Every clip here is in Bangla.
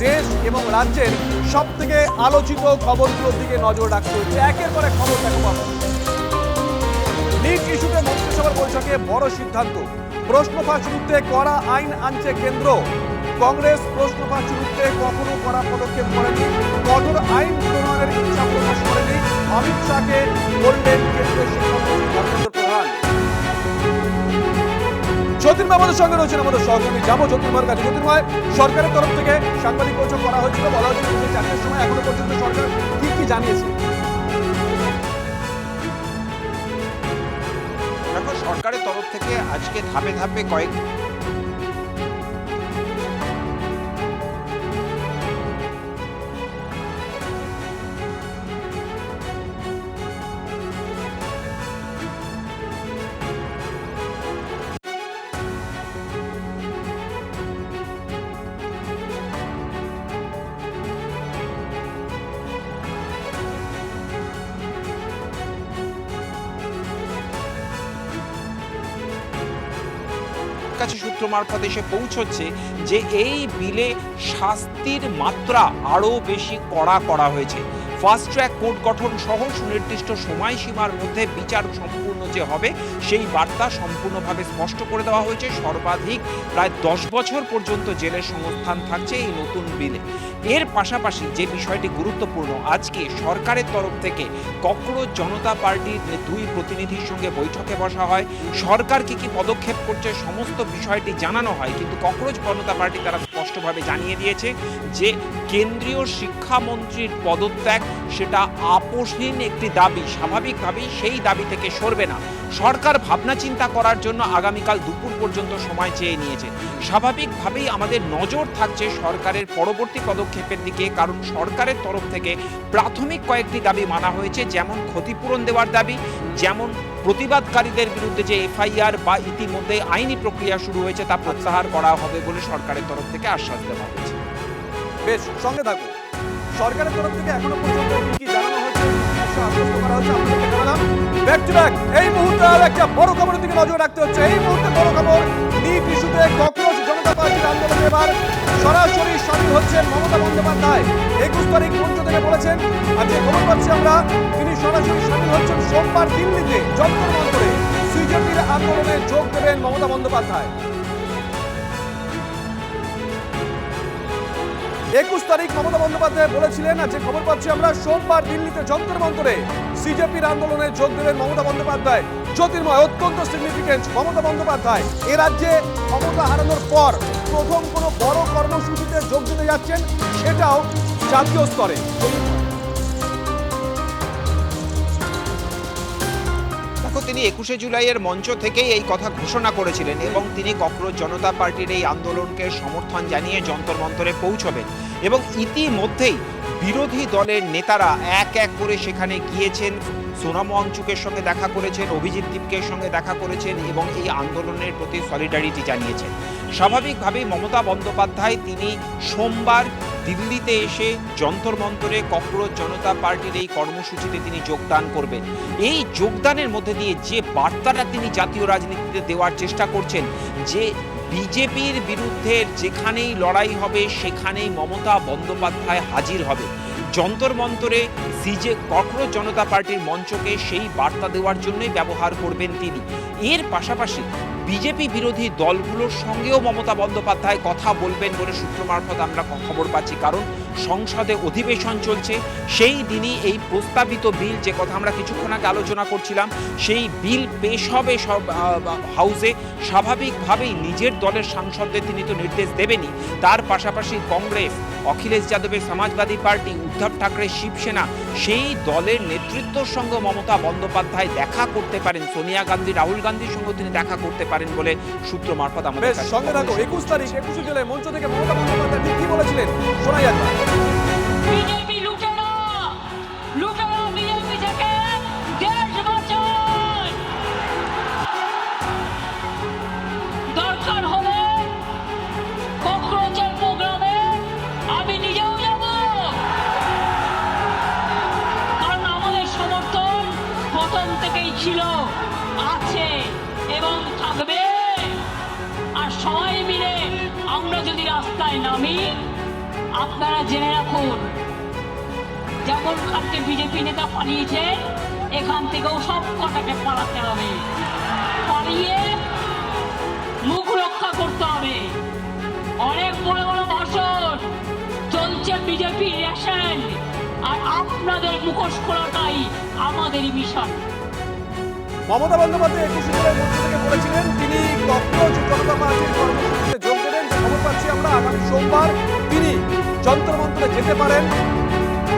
দেশ এবং রাজ্যের সব থেকে আলোচিত খবরগুলোর দিকে নজর রাখতে হচ্ছে। একের পর এক খবর দেখো পাবো। নিট ইস্যুতে মন্ত্রিসভার বৈঠকে বড় সিদ্ধান্ত, প্রশ্ন ফাঁস রুখতে কড়া আইন আনছে কেন্দ্র। কংগ্রেস প্রশ্ন ফাঁস রুখতে কখনো কড়া পদক্ষেপ করেনি, কঠোর আইন প্রণয়নের ইচ্ছা প্রকাশ করেনি। অমিত শাহকে বললেন কেন্দ্রীয় শিক্ষামন্ত্রী ধর্মেন্দ্র প্রধান। জ্যোতির্ময় আমাদের সঙ্গে রয়েছেন, আমাদের সহকর্মী। যাবো জ্যোতির্ময়ের কাছে। জ্যোতির্ময়, সরকারের তরফ থেকে সাংবাদিক বৈঠক করা হয়েছিল, বলা হয়েছিল 4টার সময়। এখনো পর্যন্ত সরকার কি কি জানিয়েছে? দেখো, সরকারের তরফ থেকে আজকে ধাপে ধাপে কয়েক কাছে সূত্র মারফত এসে পৌঁছচ্ছে যে এই বিলে শাস্তির মাত্রা আরও বেশি কড়া করা হয়েছে। ফাস্ট ট্র্যাক কোর্ট গঠন সহ সুনির্দিষ্ট সময়সীমার মধ্যে বিচার সম্পূর্ণ যে হবে সেই বার্তা সম্পূর্ণভাবে স্পষ্ট করে দেওয়া হয়েছে। সর্বাধিক প্রায় 10 বছর পর্যন্ত জেলের সংস্থান থাকছে এই নতুন বিলে। এর পাশাপাশি যে বিষয়টি গুরুত্বপূর্ণ, আজকে সরকারের তরফ থেকে ককরোচ জনতা পার্টির 2 প্রতিনিধির সঙ্গে বৈঠকে বসা হয়। সরকার কি কি পদক্ষেপ করছে সমস্ত বিষয়টি জানানো হয়, কিন্তু ককরোচ জনতা পার্টি তারা স্পষ্টভাবে জানিয়ে দিয়েছে যে কেন্দ্রীয় শিক্ষামন্ত্রীর পদত্যাগ সেটা আপোষহীন একটি দাবি। স্বাভাবিকভাবেই সেই দাবি থেকে সরবে না। সরকার ভাবনা চিন্তা করার জন্য আগামীকাল দুপুর পর্যন্ত সময় চেয়ে নিয়েছে। স্বাভাবিকভাবেই আমাদের নজর থাকছে সরকারের পরবর্তী পদক্ষেপের দিকে, কারণ সরকারের তরফ থেকে প্রাথমিক কয়েকটি দাবি মানা হয়েছে, যেমন ক্ষতিপূরণ দেওয়ার দাবি, যেমন প্রতিবাদকারীদের বিরুদ্ধে যে এফআইআর বা ইতিমধ্যে আইনি প্রক্রিয়া শুরু হয়েছে তা প্রত্যাহার করা হবে বলে সরকারের তরফ থেকে আশ্বাস দেওয়া হয়েছে। বেশ, সঙ্গে থাকো। সরকারের তরফ থেকে এখনো পর্যন্ত কি কি জানানো হয়েছে, আশ্বস্ত করা হচ্ছে, আপনাদেরকে জানালাম। ব্যাক টু ব্যাক এই মুহূর্তে আর একটা বড় খবরের দিকে নজর রাখতে হচ্ছে। এই মুহূর্তে বড় খবর, নিট ইস্যুতে ককরোচ জনতা পার্টির আন্দোলনে এবার সরাসরি সামিল হচ্ছেন মমতা বন্দ্যোপাধ্যায়। 21 তারিখ মঞ্চ থেকে বলেছেন, আর যে খবর পাচ্ছি আমরা, তিনি সরাসরি সামিল হচ্ছেন সোমবার দিল্লিতে যন্তর মন্তরে সিজেপির আন্দোলনে যোগ দেবেন মমতা বন্দ্যোপাধ্যায়। 21 তারিখ মমতা বন্দ্যোপাধ্যায় বলেছিলেন, আর যে খবর পাচ্ছি আমরা, সোমবার দিল্লিতে যন্তর মন্তরে সিজেপির আন্দোলনে যোগ দেবেন মমতা বন্দ্যোপাধ্যায়। জ্যোতির্ময়, অত্যন্ত সিগনিফিকেন্ট, মমতা বন্দ্যোপাধ্যায় এ রাজ্যে ক্ষমতা হারানোর পর প্রথম কোনো বড় কর্মসূচিতে যোগ দিতে যাচ্ছেন, সেটাও জাতীয় স্তরে। তিনি 21শে জুলাইয়ের মঞ্চ থেকেই এই কথা ঘোষণা করেছিলেন এবং তিনি ককরোচ জনতা পার্টির এই আন্দোলনকে সমর্থন জানিয়ে যন্তর মন্তরে পৌঁছবেন। এবং ইতিমধ্যেই বিরোধী দলের নেতারা এক এক করে সেখানে গিয়েছেন, সোনাম ওয়াংচুকের সঙ্গে দেখা করেছেন, অভিজিৎ দীপকের সঙ্গে দেখা করেছেন এবং এই আন্দোলনের প্রতি সলিডারিটি জানিয়েছেন। স্বাভাবিকভাবেই মমতা বন্দ্যোপাধ্যায় তিনি সোমবার দিল্লিতে এসে যন্তর মন্তরে ককরোচ জনতা পার্টির এই কর্মসূচিতে তিনি যোগদান করবেন। এই যোগদানের মধ্যে দিয়ে যে বার্তাটা তিনি জাতীয় রাজনীতিতে দেওয়ার চেষ্টা করছেন, যে বিজেপির বিরুদ্ধে যেখানেই লড়াই হবে সেখানেই মমতা বন্দ্যোপাধ্যায় হাজির হবে। যন্তর মন্তরে ককরোচ জনতা পার্টির মঞ্চকে সেই বার্তা দেওয়ার জন্যই ব্যবহার করবেন তিনি। এর পাশাপাশি বিজেপি বিরোধী দলগুলোর সঙ্গেও মমতা বন্দ্যোপাধ্যায় কথা বলবেন বলে সূত্র মারফত আমরা খবর পাচ্ছি, কারণ সংসদে অধিবেশন চলছে। সেই দিনই এই প্রস্তাবিত বিল, যে কথা আমরা কিছুক্ষণ আগে আলোচনা করছিলাম, সেই বিল পেশ হবে সব হাউসে। স্বাভাবিকভাবেই নিজের দলের সাংসদদের তিনি তো নির্দেশ দেবেনই, তার পাশাপাশি কংগ্রেস, অখিলেশ যাদবের সমাজবাদী পার্টি, উদ্ধব ঠাকরে শিবসেনা, সেই দলের নেতৃত্বর সঙ্গে মমতা বন্দ্যোপাধ্যায় দেখা করতে পারেন। সোনিয়া গান্ধী, রাহুল গান্ধীর সঙ্গে তিনি দেখা করতে পারেন বলে সূত্র মারফত আমাদের সঙ্গে থাকো। 21 তারিখ 21 জুলাই মঞ্চ থেকে মমতা বন্দ্যোপাধ্যায় ঠিক কি বলেছিলেন শোনা যাক। বিজেপি লুটে না, লুটে না বিজেপি থেকে দেশ বাঁচান। দরকার হলে ককরোচের প্রোগ্রামে আমি নিজেও যাব, কারণ আমাদের সমর্থন প্রথম থেকেই ছিল, আছে এবং থাকবে। আর সবাই মিলে আমরা যদি রাস্তায় নামি, আপনারা জেনে রাখুন, যেমন খানকে বিজেপি নেতা পালিয়েছে, এখান থেকেও সব কটাকে পালাতে হবে, পালিয়ে মুখ রক্ষা করতে হবে। অনেক বড় বড় ভাষণ চলছে বিজেপি রেশন, আর আপনাদের মুখোশ খোলাটাই আমাদেরই মিশন। মমতা বন্দ্যোপাধ্যায় 21 জুলাই মঞ্চ থেকে বলেছিলেন তিনি কক্রোচ জনতা পার্টির কর্মসূচিতে যোগ দেবেন। খবর পাচ্ছি আমরা আগামী সোমবার তিনি যন্ত্র মন্ত্রে যেতে পারেন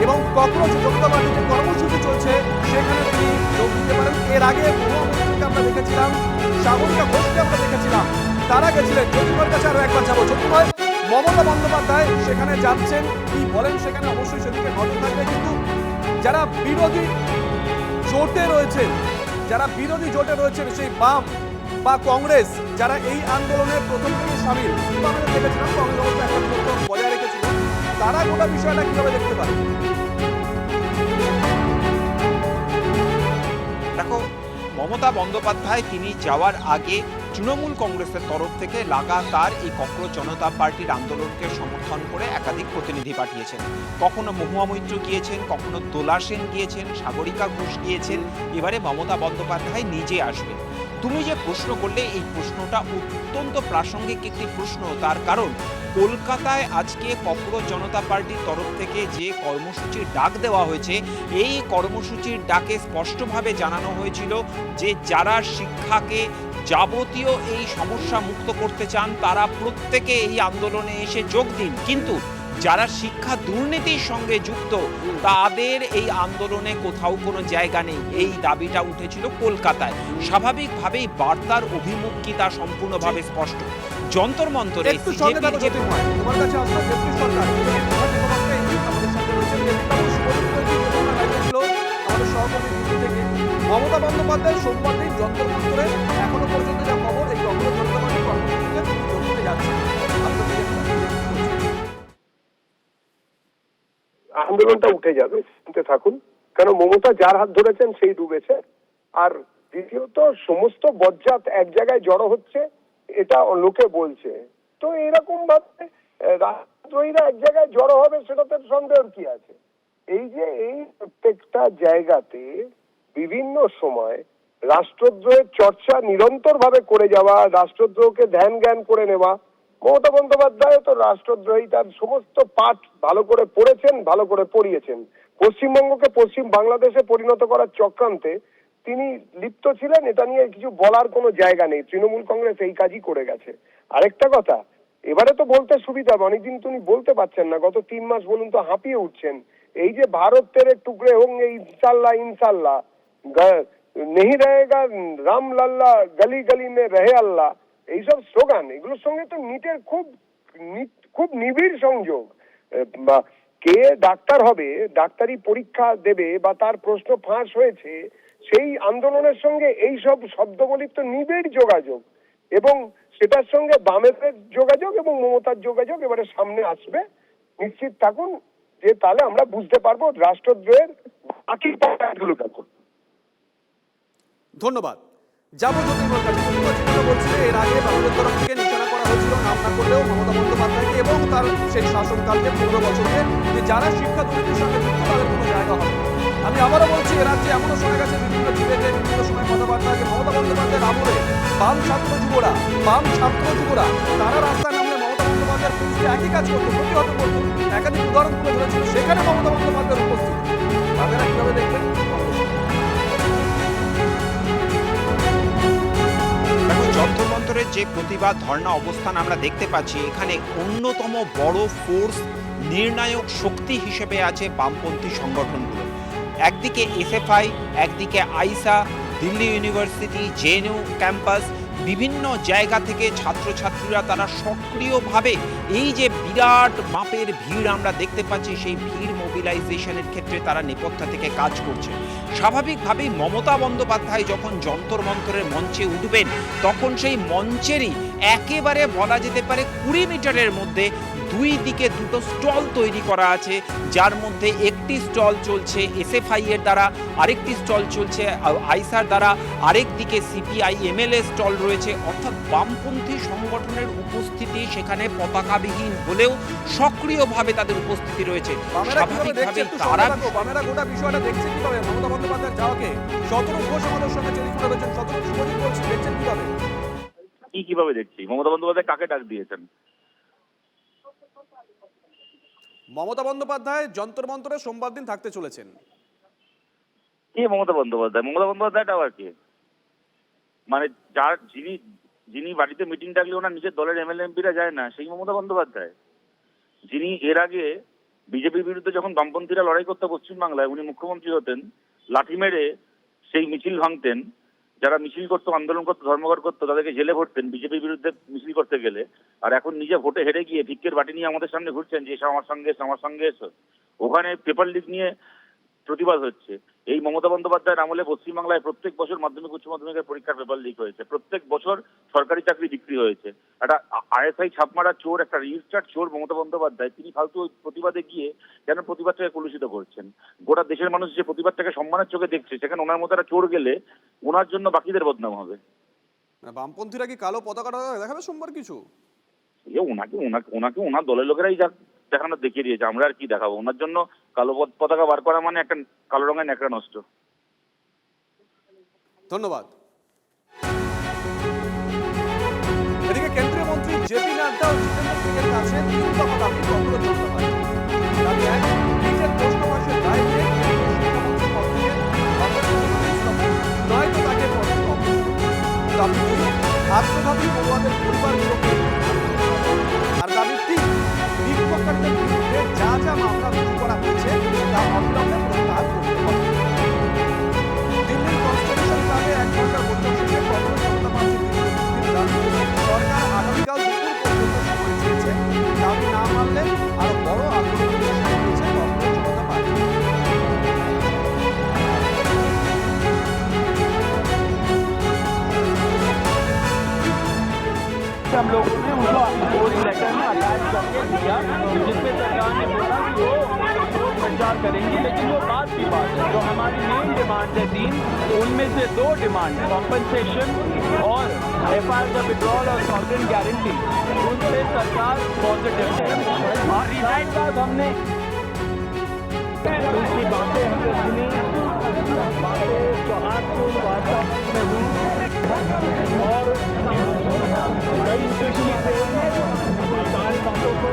এবং কক্রোচ জনতা পার্টির যে কর্মসূচি চলছে সেখানে তিনি যোগ দিতে পারেন। এর আগে মহামন্ত্রীকে আমরা দেখেছিলাম, সাগরিকা ঘোষকে আমরা দেখেছিলাম, তারা গেছিলেন। জ্যোতির্ময়ের কাছে আরো একবার যাবো। জ্যোতির্ময়, মমতা বন্দ্যোপাধ্যায় সেখানে যাচ্ছেন, কি বলেন সেখানে অবশ্যই সেদিকে নজর থাকবে। কিন্তু যারা বিরোধী জোটে রয়েছেন, সেই বাম বা কংগ্রেস যারা এই আন্দোলনের প্রথম থেকে সামিল, আমরা দেখেছিলাম কংগ্রেস অবশ্য একটা দূরত্ব বজায় রেখেছিল, তারা গোটা বিষয়টা কিভাবে দেখতে পারে? দেখো, মমতা বন্দ্যোপাধ্যায় তিনি যাওয়ার আগে তৃণমূল কংগ্রেসের তরফ থেকে লাগাতার এই কক্রোচ জনতা পার্টির আন্দোলনকে সমর্থন করে একাধিক প্রতিনিধি পাঠিয়েছেন। কখনো মহুয়া মৈত্র গিয়েছেন, কখনো দোলা সেন গিয়েছেন, সাগরিকা ঘোষ গিয়েছেন। এবারে মমতা বন্দ্যোপাধ্যায় নিজে আসবেন। তুমি যে প্রশ্ন করলে, এই প্রশ্নটা অত্যন্ত প্রাসঙ্গিক একটি প্রশ্ন। তার কারণ কলকাতায় আজকে কক্রোচ জনতা পার্টির তরফ থেকে যে কর্মসূচির ডাক দেওয়া হয়েছে, এই কর্মসূচির ডাকে স্পষ্টভাবে জানানো হয়েছিল যে যারা শিক্ষাকে যাবতীয় এই সমস্যা মুক্ত করতে চান তারা প্রত্যেকে এই আন্দোলনে এসে যোগ দিন, কিন্তু যারা শিক্ষা দুর্নীতির সঙ্গে যুক্ত তাদের এই আন্দোলনে কোথাও কোনো জায়গা নেই। এই দাবিটা উঠেছিল কলকাতায়। স্বাভাবিকভাবেই বার্তার অভিমুখিতা সম্পূর্ণভাবে স্পষ্ট। যন্তর মন্তরে একটু সঙ্গে থাকো জ্যোতির্ময়, তোমার কাছে আসলো দেবী সরকার, আমাদের সঙ্গে রয়েছেন। আমাদের সহকর্মী দিল্লি থেকে মমতা বন্দ্যোপাধ্যায় সোমবার দিন যন্ত্র মন্ত্রে এখনো পর্যন্ত যা খবর, এই কখনো জনতা পার্টির কর্মসূচিতে তিনি যোগ দিতে যাচ্ছেন। আন্দোলনটা উঠে যাবে, শুনতে থাকুন। কারণ মমতা যার হাত ধরেছেন সেই ডুবেছে। আর দ্বিতীয়ত সমস্ত বজ্জাত এক জায়গায় জড়ো হচ্ছে, এটা লোকে বলছে। তো এরকম ভাবে রাষ্ট্রদ্রোহীরা এক জায়গায় জড়ো হবে, সেটাতে সন্দেহের কি আছে? এই যে এই প্রত্যেকটা জায়গাতে বিভিন্ন সময় রাষ্ট্রদ্রোহের চর্চা নিরন্তর ভাবে করে যাওয়া, রাষ্ট্রদ্রোহকে ধ্যান জ্ঞান করে নেওয়া। মমতা বন্দ্যোপাধ্যায় তো রাষ্ট্রদ্রোহী তার সমস্ত পাঠ ভালো করে পড়েছেন, ভালো করে পড়িয়েছেন। পশ্চিমবঙ্গকে পশ্চিম বাংলাদেশে পরিণত করার চক্রান্তে তিনি লিপ্ত ছিলেন, এটা নিয়ে কিছু বলার কোনো জায়গা নেই। তৃণমূল কংগ্রেস এই কাজই করে গেছে। আরেকটা কথা, এবারে তো বলতে সুবিধা, অনেকদিন তিনি বলতে পারছেন না, গত 3 মাস বলুন তো হাঁপিয়ে উঠছেন। এই যে ভারত তেরে টুকরে হোঙ্গে ইনশাল্লাহ ইনশাল্লাহ, নেহি রহেগা রাম লাল্লা, গলি গলি মে রহে আল্লাহ, এইসব স্লোগান, এগুলোর সঙ্গে তো নিটের খুব নিবিড় সংযোগ। কে ডাক্তার হবে, ডাক্তারি পরীক্ষা দেবে বা তার প্রশ্ন ফাঁস হয়েছে, সেই আন্দোলনের সঙ্গে এই সব শব্দগুলির তো নিবিড় যোগাযোগ, এবং সেটার সঙ্গে বামের যোগাযোগ এবং মমতার যোগাযোগ এবারে সামনে আসবে। নিশ্চিত থাকুন যে তাহলে আমরা বুঝতে পারবো রাষ্ট্রদ্রোহের বাকি পয়েন্টগুলো কেমন। ধন্যবাদ। যাবো জ্যোতির্ময়ের কাছে। জ্যোতির্ময় বলছিল এর আগে বামেদের তরফ থেকে নিশানা করা হয়েছিল, নাম না করলেও মমতা বন্দ্যোপাধ্যায়কে এবং তার সেই শাসনকালকে 15 বছরকে, যে যারা শিক্ষা দুর্নীতির সঙ্গে যুক্ত তাদের কোনো জায়গা হবে। আমি আবারও বলছি, এ রাজ্যে এমনও শোনা গেছে বিভিন্ন ডিবেটে বিভিন্ন সময় কথাবার্তা যে মমতা বন্দ্যোপাধ্যায়ের আমলে বাম ছাত্র যুবরা তারা রাস্তায় নামলে মমতা বন্দ্যোপাধ্যায়ের পুলিশকে একই কাজ করতো, প্রতিহত করতো। একাধিক উদাহরণ তুলে ধরেছিল, সেখানে মমতা বন্দ্যোপাধ্যায়ের উপস্থিতি। তাদের কিভাবে দেখবেন? যন্ত্র মন্তরের যে প্রতিবাদ ধর্ণা অবস্থান আমরা দেখতে পাচ্ছি, এখানে অন্যতম বড় ফোর্স, নির্ণায়ক শক্তি হিসেবে আছে বামপন্থী সংগঠনগুলো। একদিকে এসএফআই, একদিকে আইসা, দিল্লি ইউনিভার্সিটি, জেএনইউ ক্যাম্পাস, বিভিন্ন জায়গা থেকে ছাত্রছাত্রীরা তারা সক্রিয়ভাবে এই যে বিরাট মাপের ভিড় আমরা দেখতে পাচ্ছি, সেই ভিড় মোবিলাইজেশনের ক্ষেত্রে তারা নেপথ্য থেকে কাজ করছে। স্বাভাবিকভাবেই মমতা বন্দ্যোপাধ্যায় যখন যন্তর মন্তরের মঞ্চে উঠবেন, তখন সেই মঞ্চেরই একেবারে বলা যেতে পারে 20 মিটারের মধ্যে দুই দিকে দুটো স্টল তৈরি করা আছে, যার মধ্যে একটি স্টল চলছে এসএফআই এর দ্বারা, আরেকটি স্টল চলছে আইসার দ্বারা, আরেক দিকে সিপিআই এমএলএ স্টল রয়েছে। অর্থাৎ বামপন্থী সংগঠনের উপস্থিতি সেখানে পতাকাবিহীন হলেও সক্রিয়ভাবে তাদের উপস্থিতি রয়েছে। স্বাভাবিকভাবেই তারা বামেরা গোটা বিষয়টা দেখছে কিভাবে? মমতা বন্দ্যোপাধ্যায়ের যাওয়াকে শতরূপ ঘোষ আমাদের সঙ্গে টেলিফোনে রয়েছেন। শতরূপ, শুভজিৎ বলছি, দেখছেন কিভাবে? কিভাবে দেখছি? মমতা বন্দ্যোপাধ্যায় কাকে ডাক দিয়েছেন? মমতা বন্দ্যোপাধ্যায় যন্তর মন্তরে সোমবার দিন থাকতে চলেছেন। কে মমতা বন্দ্যোপাধ্যায়? মমতা বন্দ্যোপাধ্যায়টা আবার কে? মানে যিনি বাড়িতে মিটিং ডাকলে ওনার নিজের দলের এমএলএ এমপিরা যায় না, সেই মমতা বন্দ্যোপাধ্যায়? যিনি এর আগে বিজেপির বিরুদ্ধে যখন বামপন্থীরা লড়াই করতে পশ্চিমবাংলায় উনি মুখ্যমন্ত্রী হতেন, লাঠি মেরে সেই মিছিল ভাঙতেন, যারা মিছিল করতো, আন্দোলন করতো, ধর্মঘট করতো, তাদেরকে জেলে ভরতেন বিজেপির বিরুদ্ধে মিছিল করতে গেলে। আর এখন নিজে ভোটে হেরে গিয়ে ভিক্ষের বাটি নিয়ে আমাদের সামনে ঘুরছেন যে এসো আমার সঙ্গে এসো। ওখানে পেপার লিক নিয়ে প্রতিবাদ হচ্ছে। এই মমতা বন্দ্যোপাধ্যায়ের আমলে পশ্চিমবাংলায় প্রত্যেক বছর মাধ্যমিক উচ্চ মাধ্যমিকের পরীক্ষার পেপার লিক হয়েছে, প্রত্যেক বছর সরকারি চাকরি বিক্রি হয়েছে। একটা আইএসআই ছাপমারা চোর, একটা রেজিস্টার্ড চোর মমতা বন্দ্যোপাধ্যায়, তিনি ফালতু ওই প্রতিবাদে গিয়ে কেন প্রতিবাদটাকে কলুষিত করছেন? গোটা দেশের মানুষ যে প্রতিবাদটাকে সম্মানের চোখে দেখছে, সেখানে ওনার মতো একটা চোর গেলে ওনার জন্য বাকিদের বদনাম হবে। বামপন্থীরা কি কালো পতাকাটা দেখাবে সোমবার কিছু? ওনাকে ওনার দলের লোকেরাই দেখানো দেখিয়ে দিয়েছে, আমরা আর কি দেখাবো? ওনার জন্য কালো পতাকা বার করা মানে একটা কালো রঙের ন্যাকড়া নষ্ট। ধন্যবাদ। এদিকে কেন্দ্রীয় মন্ত্রী জেপি নাড্ডা ও জিতেন্দ্র সিং এর কাছে 3 দফা দাবি কংগ্রেস জনতা পার্টি। দাবি 1, নিজের প্রশ্নবাসের দায় নিয়ে কেন্দ্রীয় শিক্ষামন্ত্রী পদ থেকে নয়তো তাকে পদ থেকে অপসারণ। দাবি 2, আত্মঘাতী পড়ুয়াদের পরিবারগুলোকে। আর দাবি 3, বিক্ষোভকারীদের বিরুদ্ধে যা যা মামলা রুজু করা হয়েছে তা অবিলম্বে প্রত্যাহার করতে হবে। দিল্লির কনস্টিটিউশন ক্লাবে 1 ঘন্টার বৈঠক শেষে কংগ্রেস জনতা পার্টির সরকার আগামীকাল দুপুর পর্যন্ত সময় চেয়েছে। দাবি না মানলে আরো বড় আন্দোলনের সামনে রয়েছে কংগ্রেস জনতা পার্টি। हम लोगों ने उनको उस लेटर में अटैच करके दिया, जिसमें सरकार ने बोला कि वो संचार करेंगी। लेकिन वो बात की बात है, जो हमारी मेन डिमांड है 3, उनमें से 2 डिमांड कॉम्पनसेशन और एफआईआर का विड्रॉल और सॉवरेन गारंटी, उनसे सरकार पॉजिटिव है। और रिजाइन बाद हमने उनकी बातें हमने सुनी, बातें चौहान की वार्ता में हुई और कई दृष्टि से सारी बातों को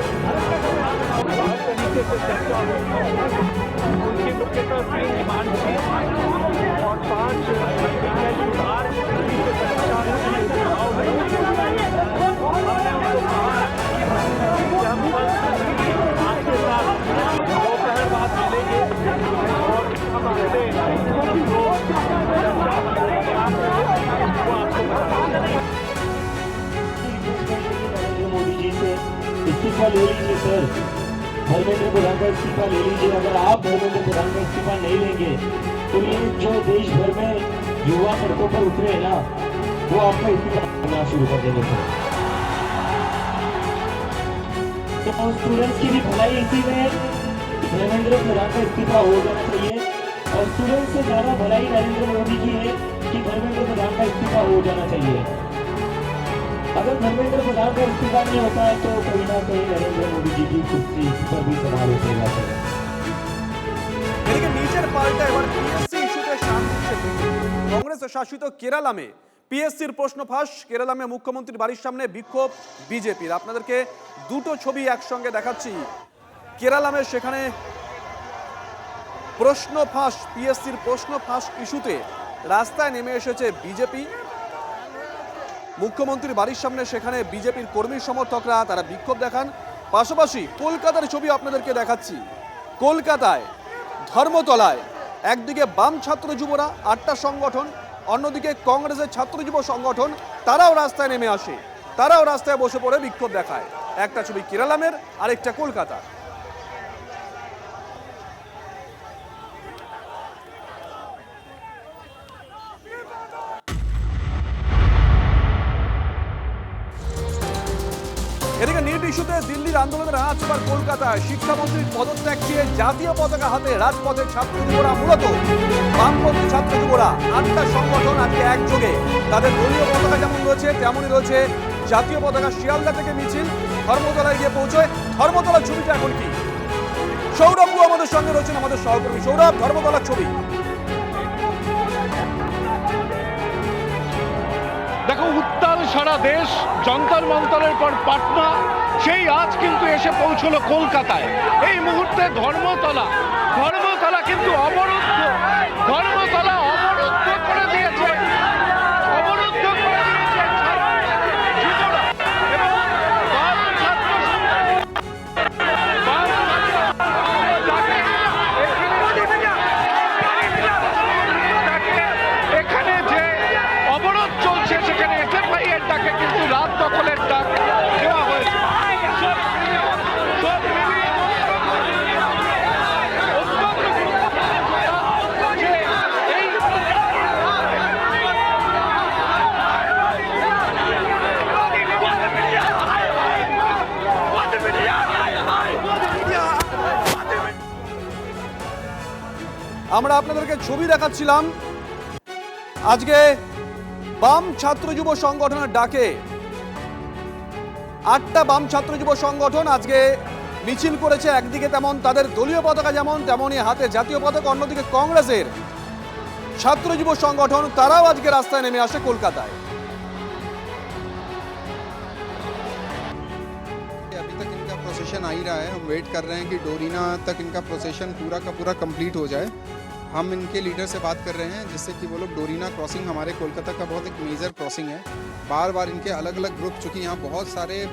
हर तरीके से चर्चा हुई। उनकी मुख्यतः 3 डिमांड थी और 5 सुधार हमने उनको कहा कि हम आपके साथ दोपहर बाद मिलेंगे और हम आपसे जो चर्चा करेंगे आपको मोदी जी से इस्तीफा ले लीजिए सर, धर्मेंद्र प्रधान का इस्तीफा ले लीजिए। अगर आप धर्मेंद्र प्रधान का इस्तीफा नहीं लेंगे तो ये जो देश भर में युवा सड़कों पर उतरे हैं ना, वो आपका इस्तीफा करना शुरू कर देंगे सर। तो स्टूडेंट्स की भी भलाई इसी में है, धर्मेंद्र प्रधान का इस्तीफा हो जाना चाहिए। और स्टूडेंट से ज्यादा भलाई नरेंद्र मोदी की है कि धर्मेंद्र प्रधान का इस्तीफा हो जाना चाहिए। अगर धर्मेंद्र प्रधान का इस्तीफा नहीं होता है तो कहीं ना कहीं नरेंद्र मोदी जी की कुर्सी पर भी सवाल उठेगा। এদিকে নিজের পাল্টা এবার পিএসসি ইস্যুতে শান্ত দিচ্ছে বিজেপি। কংগ্রেস শাসিত কেরালামে পিএসসির প্রশ্ন ফাঁস। কেরালামে মুখ্যমন্ত্রীর বাড়ির সামনে বিক্ষোভ বিজেপির। আপনাদেরকে দুটো ছবি একসঙ্গে দেখাচ্ছি। কেরালামে সেখানে প্রশ্ন ফাঁস, পিএসসির প্রশ্ন ফাঁস ইস্যুতে রাস্তায় নেমে এসেছে বিজেপি। মুখ্যমন্ত্রীর বাড়ির সামনে সেখানে বিজেপির কর্মী সমর্থকরা তারা বিক্ষোভ দেখান। পাশাপাশি কলকাতার ছবি আপনাদেরকে দেখাচ্ছি। কলকাতায় ধর্মতলায় একদিকে বাম ছাত্র যুবরা 8টা সংগঠন, অন্যদিকে কংগ্রেসের ছাত্র যুব সংগঠন, তারাও রাস্তায় নেমে আসে, তারাও রাস্তায় বসে পড়ে বিক্ষোভ দেখায়। একটা ছবি কেরালামের, আরেকটা কলকাতা। এদিকে নিট ইস্যুতে দিল্লির আন্দোলনের আঁচ এবার কলকাতায়। শিক্ষামন্ত্রীর পদত্যাগ চেয়ে জাতীয় পতাকা হাতে রাজপথের ছাত্র যুবরা, মূলত বামপন্থী ছাত্র যুবরা 8টা সংগঠন আজকে একযোগে। তাদের দলীয় পতাকা যেমন রয়েছে তেমনই রয়েছে জাতীয় পতাকা। শিয়ালদা থেকে মিছিল ধর্মতলায় গিয়ে পৌঁছয়। ধর্মতলার ছবিটা এখন কি? সৌরভ আমাদের সঙ্গে রয়েছেন, আমাদের সহকর্মী। সৌরভ, ধর্মতলার ছবি। দেখো, উত্তাল সারা দেশ, যন্তর মন্তরের পর পাটনা, সেই আজ কিন্তু এসে পৌঁছলো কলকাতায়। এই মুহূর্তে ধর্মতলা কিন্তু অবরুদ্ধ। ধর্মতলা অবরুদ্ধ করে দিয়েছে, অবরুদ্ধ করে দিয়েছে যুবরা এবং বাম ছাত্র এখানে যে অবরোধ চলছে সেখানে এসএফআই এর ডাকে কিন্তু রাত দখলের ডাক দেওয়া হয়েছে। আমরা আপনাদেরকে ছবি দেখাচ্ছিলাম। আজকে বাম ছাত্র যুব সংগঠনের ডাকে 8টা বাম ছাত্র যুব সংগঠন আজকে মিছিল করেছে। একদিকে তেমন তাদের দলীয় পতাকা যেমন, তেমনই হাতে জাতীয় পতাকা। অন্যদিকে কংগ্রেসের ছাত্র যুব সংগঠন তারাও আজকে রাস্তায় নেমে আসে কলকাতায়। अभी तक इनका प्रोसेशन आ ही रहा है। हम वेट कर रहे हैं कि डोरीना तक इनका प्रोसेशन पूरा का पूरा कंप्लीट हो जाए। हम इनके लीडर से बात कर रहे हैं जिससे कि वो लोग डोरीना क्रॉसिंग, हमारे कोलकाता का बहुत एक मेजर क्रॉसिंग है। बार बार इनके अलग अलग ग्रुप, चूँकि यहाँ बहुत सारे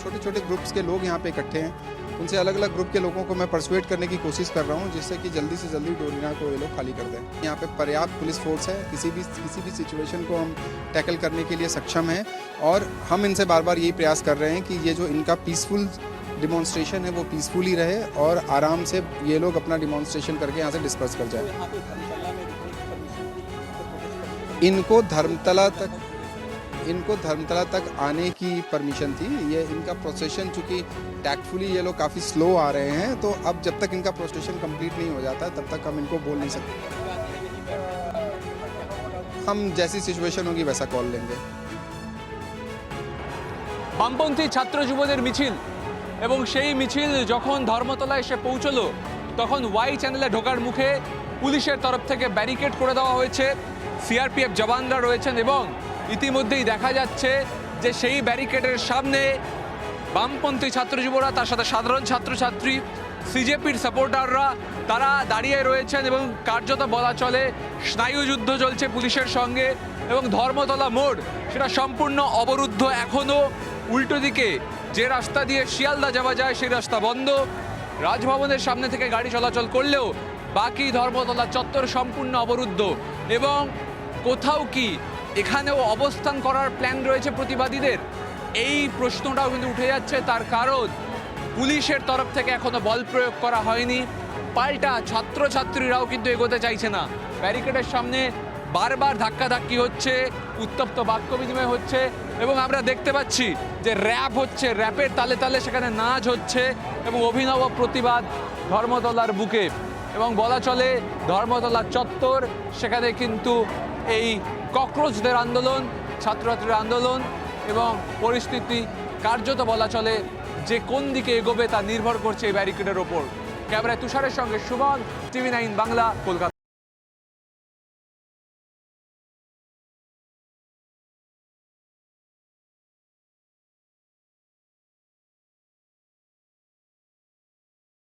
छोटे छोटे ग्रुप्स के लोग यहाँ पे इकट्ठे हैं, उनसे अलग अलग ग्रुप के लोगों को मैं परसुएट करने की कोशिश कर रहा हूँ जिससे कि जल्दी से जल्दी डोरीना को ये लोग खाली कर दें। यहाँ पे पर्याप्त पुलिस फोर्स है, किसी भी सिचुएशन को हम टैकल करने के लिए सक्षम हैं। और हम इनसे बार बार यही प्रयास कर रहे हैं कि ये जो इनका पीसफुल डिमॉन्स्ट्रेशन है वो पीसफुली रहे और आराम से ये लोग अपना डिमॉन्स्ट्रेशन करके यहाँ से डिस्पर्स कर जाए। इनको धर्मतला तक आने की परमिशन थी। ये इनका प्रोसेशन चूँकि टैक्टफुली ये लोग काफ़ी स्लो आ रहे हैं, तो अब जब तक इनका प्रोसेशन कंप्लीट नहीं हो जाता तब तक हम इनको बोल नहीं सकते। हम जैसी सिचुएशन होगी वैसा कॉल लेंगे। বামপন্থী ছাত্র যুবদের মিছিল এবং সেই মিছিল যখন ধর্মতলা এসে পৌঁছলো তখন ওয়াই চ্যানেলে ঢোকার মুখে পুলিশের তরফ থেকে ব্যারিকেড করে দেওয়া হয়েছে। সিআরপিএফ জওয়ানরা রয়েছেন এবং ইতিমধ্যেই দেখা যাচ্ছে যে সেই ব্যারিকেডের সামনে বামপন্থী ছাত্র যুবরা, তার সাথে সাধারণ ছাত্রছাত্রী, সিজেপির সাপোর্টাররা তারা দাঁড়িয়ে রয়েছেন এবং কার্যত বলা চলে স্নায়ুযুদ্ধ চলছে পুলিশের সঙ্গে। এবং ধর্মতলা মোড় সেটা সম্পূর্ণ অবরুদ্ধ এখনও। উল্টো দিকে যে রাস্তা দিয়ে শিয়ালদা যাওয়া যায় সেই রাস্তা বন্ধ। রাজভবনের সামনে থেকে গাড়ি চলাচল করলেও বাকি ধর্মতলা চত্বর সম্পূর্ণ অবরুদ্ধ। এবং কোথাও কি এখানেও অবস্থান করার প্ল্যান রয়েছে প্রতিবাদীদের, এই প্রশ্নটাও কিন্তু উঠে যাচ্ছে। তার কারণ পুলিশের তরফ থেকে এখনো বল প্রয়োগ করা হয়নি, পাল্টা ছাত্রছাত্রীরাও কিন্তু এগোতে চাইছে না। ব্যারিকেডের সামনে বারবার ধাক্কাধাক্কি হচ্ছে, উত্তপ্ত বাক্য বিনিময় হচ্ছে এবং আমরা দেখতে পাচ্ছি যে র্যাপ হচ্ছে, র্যাপের তালে তালে সেখানে নাচ হচ্ছে এবং অভিনব প্রতিবাদ ধর্মতলার বুকে। এবং বলা চলে ধর্মতলা চত্বর, সেখানে কিন্তু এই ককরোচদের আন্দোলন, ছাত্রছাত্রীর আন্দোলন এবং পরিস্থিতি কার্যত বলা চলে যে কোন দিকে এগোবে তা নির্ভর করছে এই ব্যারিকেডের ওপর। ক্যামেরায় তুষারের সঙ্গে সুমন, TV9 বাংলা, কলকাতা।